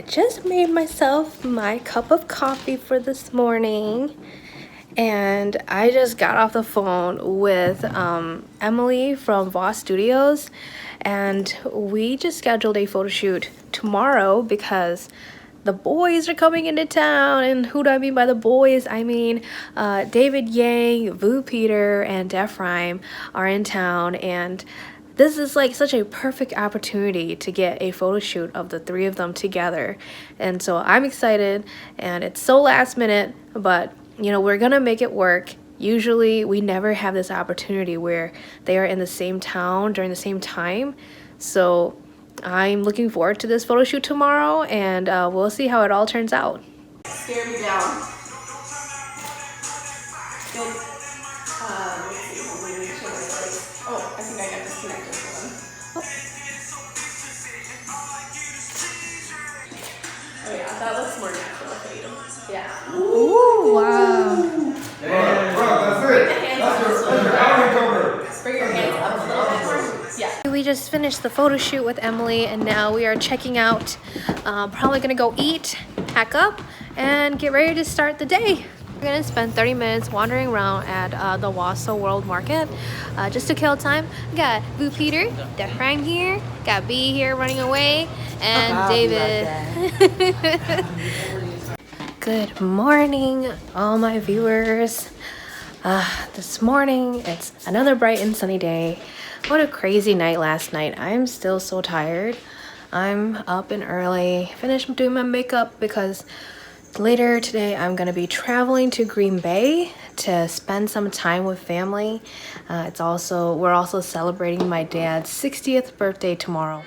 I just made myself my cup of coffee for this morning, and I just got off the phone with Emily from Voss Studios, and we just scheduled a photo shoot tomorrow because the boys are coming into town. And who do I mean by the boys? I mean David Yang, Vu Peter, and Def Rhyme are in town, and this is like such a perfect opportunity to get a photo shoot of the three of them together. And so I'm excited, and it's so last minute, but you know, we're gonna make it work. Usually we never have this opportunity where they are in the same town during the same time. So I'm looking forward to this photo shoot tomorrow, and we'll see how it all turns out. Scare me down. Oh, I think I got disconnected for them. Oh yeah, that looks more natural for you. Yeah. Ooh, wow. Yeah, bro, that's it. That's your album cover. Bring your hands up a little bit more. Yeah. We just finished the photo shoot with Emily, and now we are checking out. Probably gonna go eat, pack up, and get ready to start the day. We're gonna spend 30 minutes wandering around at the Wausau World Market just to kill time. We got Vu Peter, Def Rhyme here, got B here running away, and David. Good morning, all my viewers. This morning, it's another bright and sunny day. What a crazy night last night. I'm still so tired. I'm up and early, finished doing my makeup because later today I'm gonna be traveling to Green Bay to spend some time with family. We're also celebrating my dad's 60th birthday tomorrow.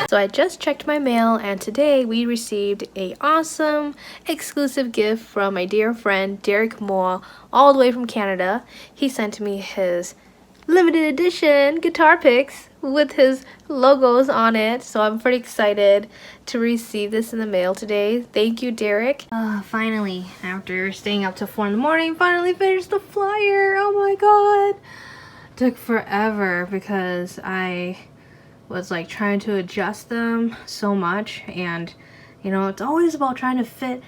So I just checked my mail, and today we received a awesome exclusive gift from my dear friend Derek Moore, all the way from Canada. He sent me his limited edition guitar picks with his logos on it, so I'm pretty excited to receive this in the mail today. Thank you, Derek. Finally, after staying up till 4 in the morning, finally finished the flyer. Oh my god. Took forever because I was like trying to adjust them so much, and you know, it's always about trying to fit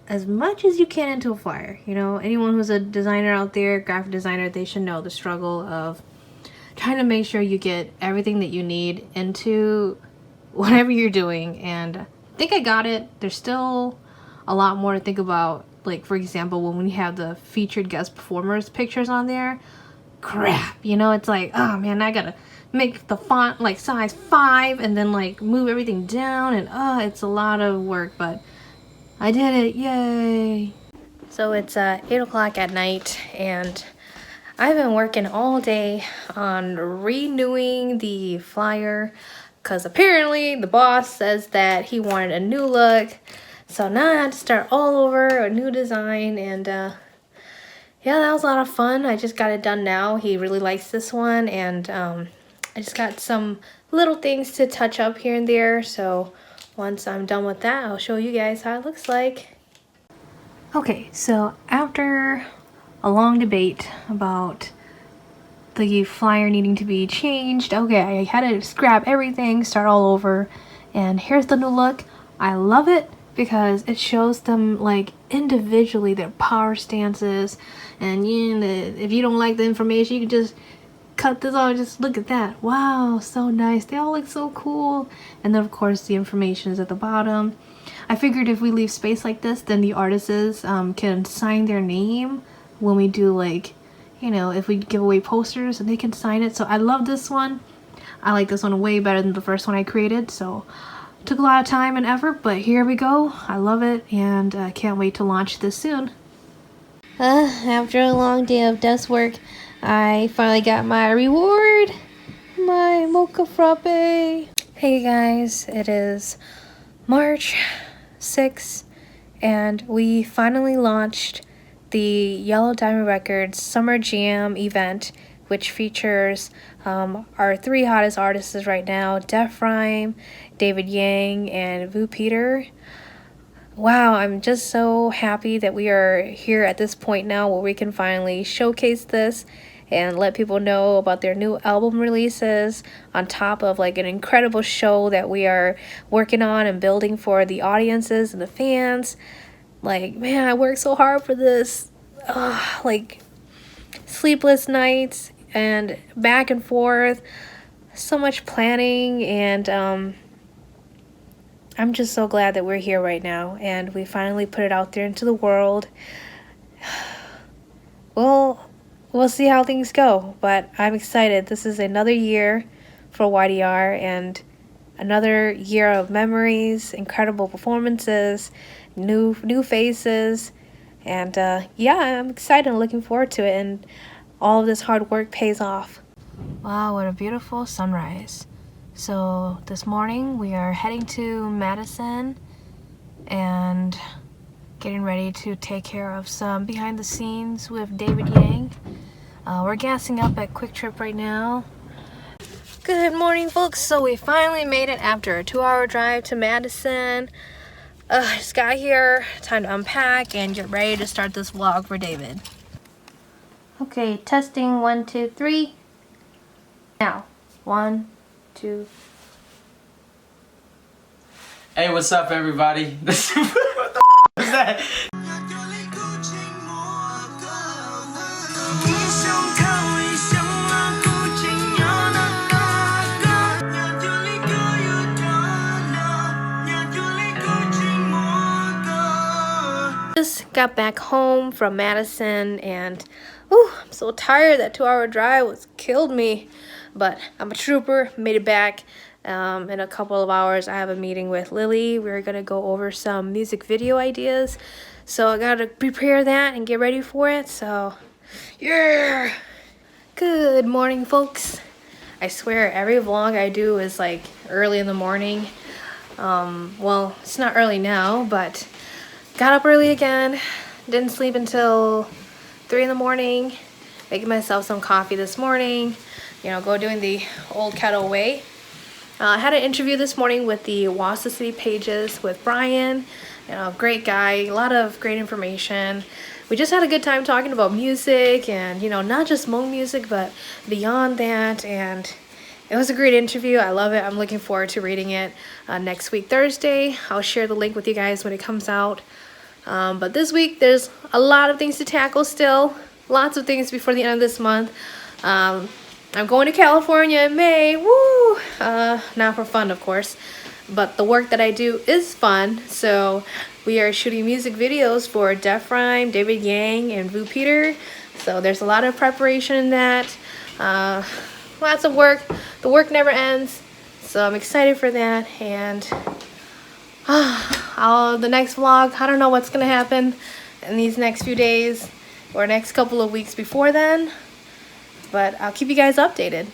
as much as you can into a flyer. You know, anyone who's a designer out there, graphic designer, they should know the struggle of trying to make sure you get everything that you need into whatever you're doing. And I think I got it. There's still a lot more to think about, like for example when we have the featured guest performers pictures on there. Crap, you know, it's like, oh man, I gotta make the font like size 5 and then like move everything down, and it's a lot of work, but I did it, yay. So it's 8 o'clock at night, and I've been working all day on renewing the flyer because apparently the boss says that he wanted a new look, so now I had to start all over, a new design, and yeah, that was a lot of fun. I just got it done now. He really likes this one, and I just got some little things to touch up here and there, so once I'm done with that, I'll show you guys how it looks like. Okay, so after a long debate about the flyer needing to be changed, okay, I had to scrap everything, start all over, and here's the new look. I love it because it shows them like individually their power stances, and if you don't like the information, you can just cut this off. Just look at that. Wow, so nice. They all look so cool. And then of course the information is at the bottom. I figured if we leave space like this, then the artists can sign their name when we do, like, you know, if we give away posters, and they can sign it. So I love this one. I like this one way better than the first one I created, so took a lot of time and effort, but here we go. I love it, and I can't wait to launch this soon. After a long day of desk work, I finally got my reward, my mocha frappe. Hey guys, it is March 6th, and we finally launched the Yellow Diamond Records Summer Jam event, which features our 3 hottest artists right now, Def Rhyme, David Yang, and Vu Peter. wow, I'm just so happy that we are here at this point now where we can finally showcase this and let people know about their new album releases on top of like an incredible show that we are working on and building for the audiences and the fans. Like, man, I worked so hard for this. Like sleepless nights and back and forth, so much planning, and I'm just so glad that we're here right now and we finally put it out there into the world. Well, we'll see how things go, but I'm excited. This is another year for YDR and another year of memories, incredible performances, new faces, and yeah, I'm excited and looking forward to it, and all of this hard work pays off. Wow, what a beautiful sunrise. So this morning we are heading to Madison and getting ready to take care of some behind the scenes with David Yang. We're gassing up at Quick Trip right now. Good morning, folks. So we finally made it after a 2-hour drive to Madison. Just got here, time to unpack and get ready to start this vlog for David. Okay, testing 1, 2, 3. Now, 1, 2. Hey, what's up, everybody? What the is that? Just got back home from Madison and I'm so tired. That 2-hour drive was killed me, but I'm a trooper, made it back. In a couple of hours I have a meeting with Lily. We're gonna go over some music video ideas, so I gotta prepare that and get ready for it. So yeah, good morning, folks. I swear every vlog I do is like early in the morning. Well, it's not early now, but got up early again, didn't sleep until 3 in the morning, making myself some coffee this morning, you know, go doing the old kettle way. I had an interview this morning with the Wassa City Pages with Brian, you know, great guy, a lot of great information. We just had a good time talking about music and, you know, not just Hmong music, but beyond that, and it was a great interview. I love it. I'm looking forward to reading it next week, Thursday. I'll share the link with you guys when it comes out. But this week, there's a lot of things to tackle still. Lots of things before the end of this month. I'm going to California in May. Woo! Not for fun, of course. But the work that I do is fun. So we are shooting music videos for Def Rhyme, David Yang, and Vu Peter. So there's a lot of preparation in that. Lots of work. The work never ends. So I'm excited for that. And the next vlog, I don't know what's gonna happen in these next few days or next couple of weeks before then, but I'll keep you guys updated.